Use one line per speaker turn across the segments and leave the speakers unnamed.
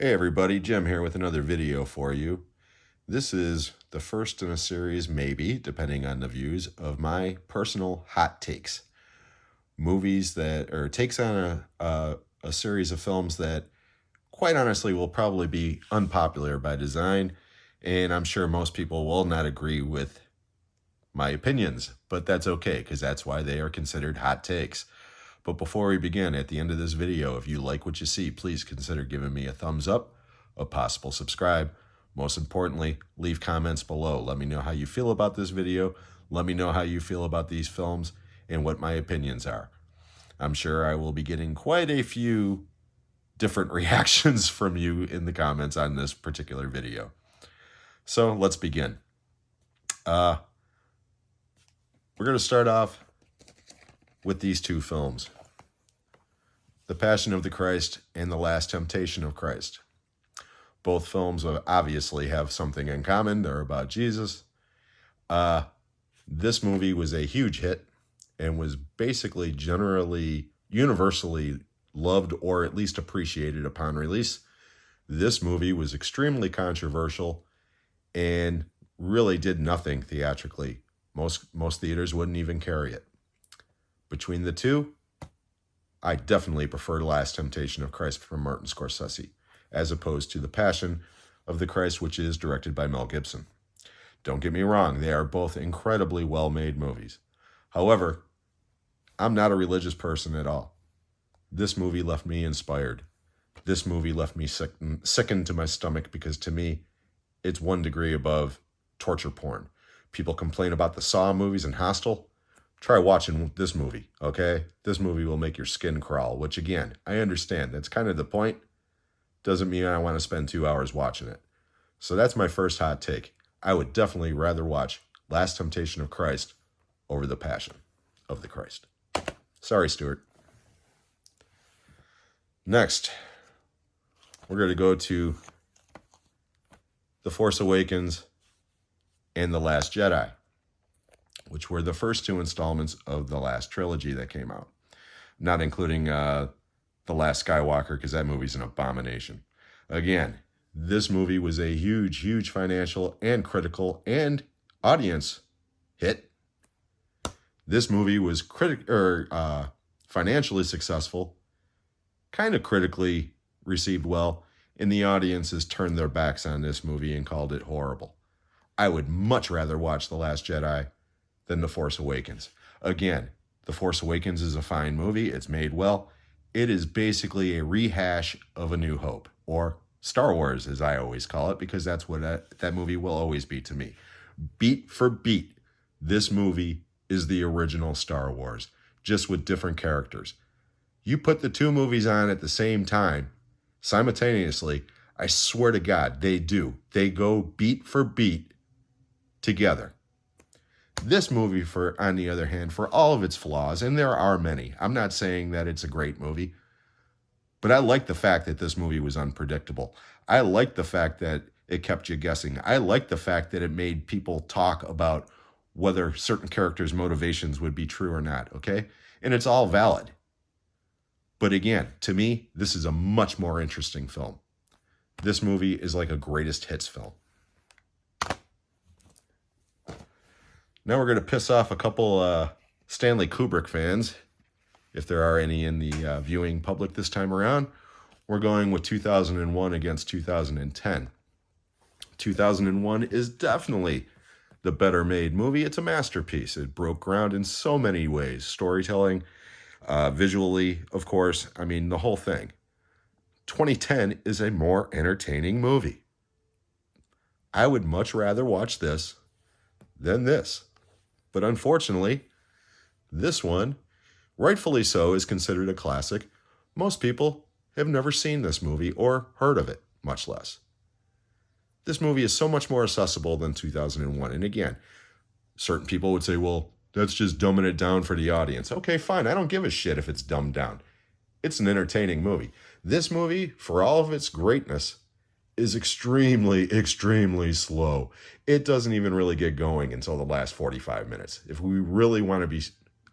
Hey everybody, Jim here with another video for you. This is the first in a series, maybe, depending on the views, of my personal hot takes. Movies that, or takes on a series of films that, quite honestly, will probably be unpopular by design, and I'm sure most people will not agree with my opinions, but that's okay, because that's why they are considered hot takes. But before we begin, at the end of this video, if you like what you see, please consider giving me a thumbs up, a possible subscribe. Most importantly, leave comments below. Let me know how you feel about this video. Let me know how you feel about these films and what my opinions are. I'm sure I will be getting quite a few different reactions from you in the comments on this particular video. So let's begin. We're going to start off with these two films, The Passion of the Christ and The Last Temptation of Christ. Both films obviously have something in common. They're about Jesus. This movie was a huge hit and was basically universally loved or at least appreciated upon release. This movie was extremely controversial and really did nothing theatrically. Most theaters wouldn't even carry it. Between the two, I definitely prefer The Last Temptation of Christ from Martin Scorsese, as opposed to The Passion of the Christ, which is directed by Mel Gibson. Don't get me wrong, they are both incredibly well-made movies. However, I'm not a religious person at all. This movie left me inspired. This movie left me sickened to my stomach because, to me, it's 1 degree above torture porn. People complain about the Saw movies and Hostel. Try watching this movie, okay? This movie will make your skin crawl, which, again, I understand. That's kind of the point. Doesn't mean I want to spend 2 hours watching it. So that's my first hot take. I would definitely rather watch Last Temptation of Christ over The Passion of the Christ. Sorry, Stuart. Next, we're going to go to The Force Awakens and The Last Jedi, which were the first 2 installments of the last trilogy that came out. Not including The Last Skywalker, because that movie's an abomination. Again, this movie was a huge financial and critical and audience hit. This movie was financially successful, kind of critically received well, and the audiences turned their backs on this movie and called it horrible. I would much rather watch The Last Jedi than The Force Awakens. Again, The Force Awakens is a fine movie. It's made well. It is basically a rehash of A New Hope, or Star Wars, as I always call it, because that's what that movie will always be to me. Beat for beat, this movie is the original Star Wars, just with different characters. You put the 2 movies on at the same time, simultaneously, I swear to God, they do. They go beat for beat together. This movie, on the other hand, for all of its flaws, and there are many, I'm not saying that it's a great movie, but I like the fact that this movie was unpredictable. I like the fact that it kept you guessing. I like the fact that it made people talk about whether certain characters' motivations would be true or not, okay? And it's all valid. But again, to me, this is a much more interesting film. This movie is like a greatest hits film. Now we're going to piss off a couple Stanley Kubrick fans, if there are any in the viewing public this time around. We're going with 2001 against 2010. 2001 is definitely the better made movie. It's a masterpiece. It broke ground in so many ways. Storytelling, visually, of course. I mean, the whole thing. 2010 is a more entertaining movie. I would much rather watch this than this. But unfortunately, this one, rightfully so, is considered a classic. Most people have never seen this movie or heard of it, much less. This movie is so much more accessible than 2001. And again, certain people would say, well, that's just dumbing it down for the audience. Okay, fine. I don't give a shit if it's dumbed down. It's an entertaining movie. This movie, for all of its greatness, is extremely slow. It doesn't even really get going until the last 45 minutes, if we really want to be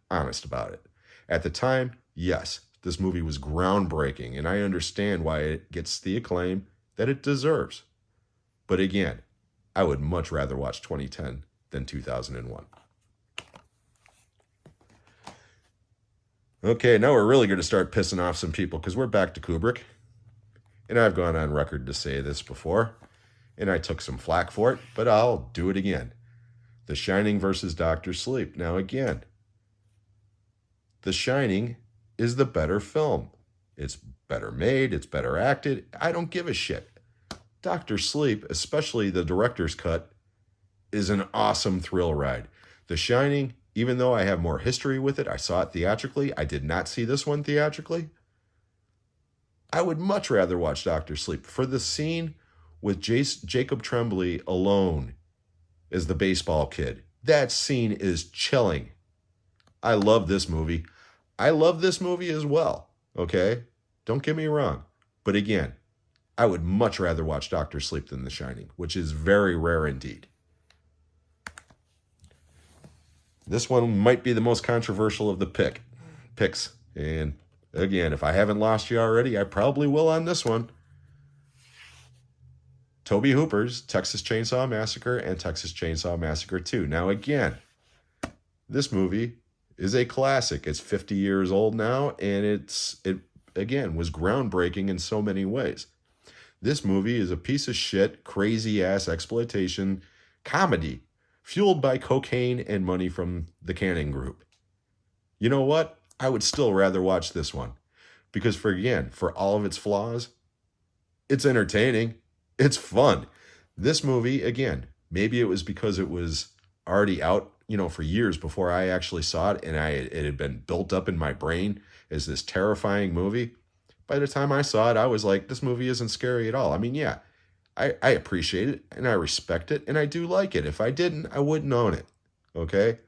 honest about it. At the time, yes, this movie was groundbreaking, and I understand why it gets the acclaim that it deserves. But again, I would much rather watch 2010 than 2001. Okay, now we're really going to start pissing off some people because we're back to Kubrick. And I've gone on record to say this before, and I took some flack for it, but I'll do it again. The Shining versus Doctor Sleep. Now again, The Shining is the better film. It's better made, it's better acted. I don't give a shit. Doctor Sleep, especially the director's cut, is an awesome thrill ride. The Shining, even though I have more history with it, I saw it theatrically. I did not see this one theatrically. I would much rather watch Doctor Sleep. For the scene with Jacob Tremblay alone as the baseball kid, that scene is chilling. I love this movie. I love this movie as well, okay? Don't get me wrong. But again, I would much rather watch Doctor Sleep than The Shining, which is very rare indeed. This one might be the most controversial of the picks. And again, if I haven't lost you already, I probably will on this one. Tobe Hooper's Texas Chainsaw Massacre and Texas Chainsaw Massacre 2. Now again, this movie is a classic. It's 50 years old now, and it again was groundbreaking in so many ways. This movie is a piece of shit, crazy-ass exploitation comedy fueled by cocaine and money from the Canning Group. You know what? I would still rather watch this one because, for all of its flaws, it's entertaining. It's fun. This movie, again, maybe it was because it was already out, for years before I actually saw it, and it had been built up in my brain as this terrifying movie. By the time I saw it, I was like, this movie isn't scary at all. I mean, yeah, I appreciate it, and I respect it, and I do like it. If I didn't, I wouldn't own it, okay?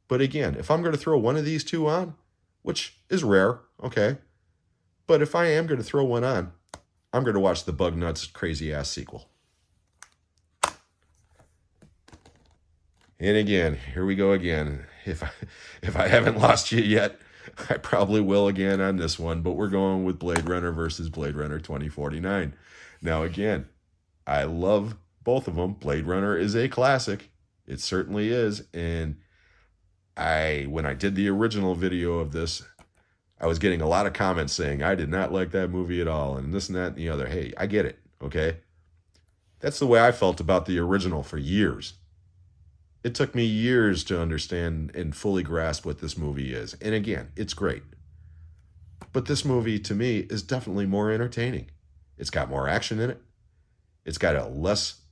But again, if I'm going to throw one of these two on, which is rare, okay? But if I am going to throw one on, I'm going to watch the Bug Nuts crazy-ass sequel. And again, here we go again. If I haven't lost you yet, I probably will again on this one, but we're going with Blade Runner versus Blade Runner 2049. Now again, I love both of them. Blade Runner is a classic. It certainly is. And when I did the original video of this, I was getting a lot of comments saying I did not like that movie at all, and this and that and the other. Hey, I get it, okay? That's the way I felt about the original for years. It took me years to understand and fully grasp what this movie is. And again, it's great. But this movie, to me, is definitely more entertaining. It's got more action in it. It's got a less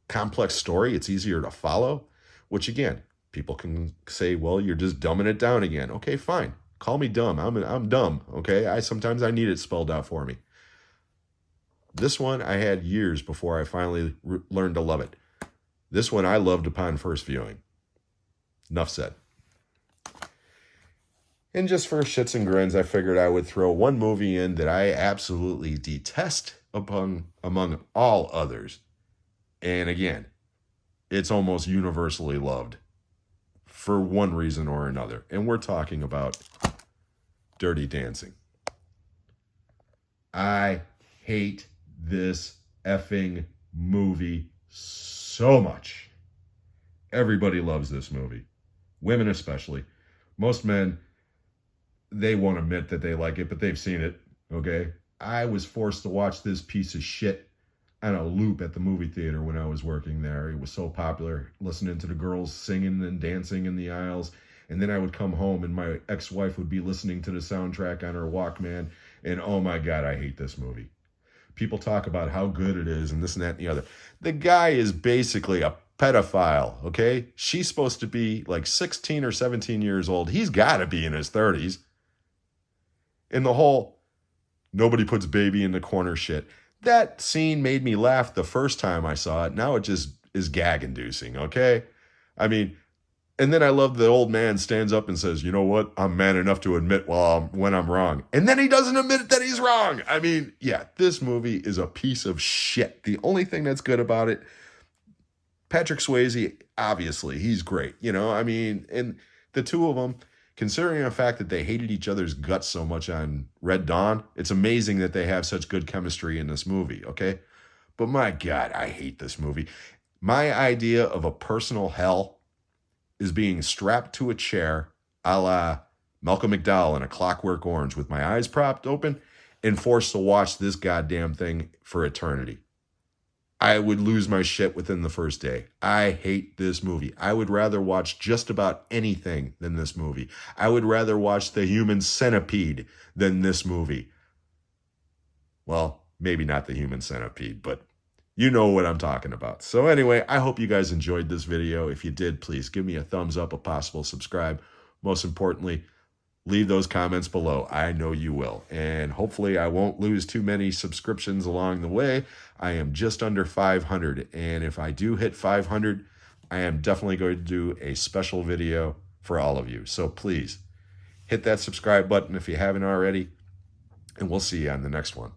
complex story. It's easier to follow, which again, people can say, well, you're just dumbing it down again. Okay, fine. Call me dumb. I'm dumb, okay? Sometimes I need it spelled out for me. This one I had years before I finally learned to love it. This one I loved upon first viewing. Enough said. And just for shits and grins, I figured I would throw one movie in that I absolutely detest among all others. And again, it's almost universally loved for one reason or another. And we're talking about Dirty Dancing. I hate this effing movie so much. Everybody loves this movie. Women especially. Most men, they won't admit that they like it, but they've seen it, okay? I was forced to watch this piece of shit on a loop at the movie theater when I was working there. It was so popular, listening to the girls singing and dancing in the aisles. And then I would come home and my ex-wife would be listening to the soundtrack on her Walkman. And oh my God, I hate this movie. People talk about how good it is and this and that and the other. The guy is basically a pedophile, okay? She's supposed to be like 16 or 17 years old. He's got to be in his 30s. And the whole nobody puts baby in the corner shit. That scene made me laugh the first time I saw it. Now it just is gag-inducing, okay? I mean, and then I love the old man stands up and says, you know what? I'm man enough to admit when I'm wrong. And then he doesn't admit that he's wrong. I mean, yeah, this movie is a piece of shit. The only thing that's good about it, Patrick Swayze, obviously, he's great. I mean, and the two of them considering the fact that they hated each other's guts so much on Red Dawn, it's amazing that they have such good chemistry in this movie, okay? But my God, I hate this movie. My idea of a personal hell is being strapped to a chair a la Malcolm McDowell in A Clockwork Orange with my eyes propped open and forced to watch this goddamn thing for eternity. I would lose my shit within the first day. I hate this movie. I would rather watch just about anything than this movie. I would rather watch The Human Centipede than this movie. Well, maybe not The Human Centipede, but you know what I'm talking about. So anyway, I hope you guys enjoyed this video. If you did, please give me a thumbs up, a possible subscribe. Most importantly, leave those comments below. I know you will. And hopefully I won't lose too many subscriptions along the way. I am just under 500. And if I do hit 500, I am definitely going to do a special video for all of you. So please hit that subscribe button if you haven't already. And we'll see you on the next one.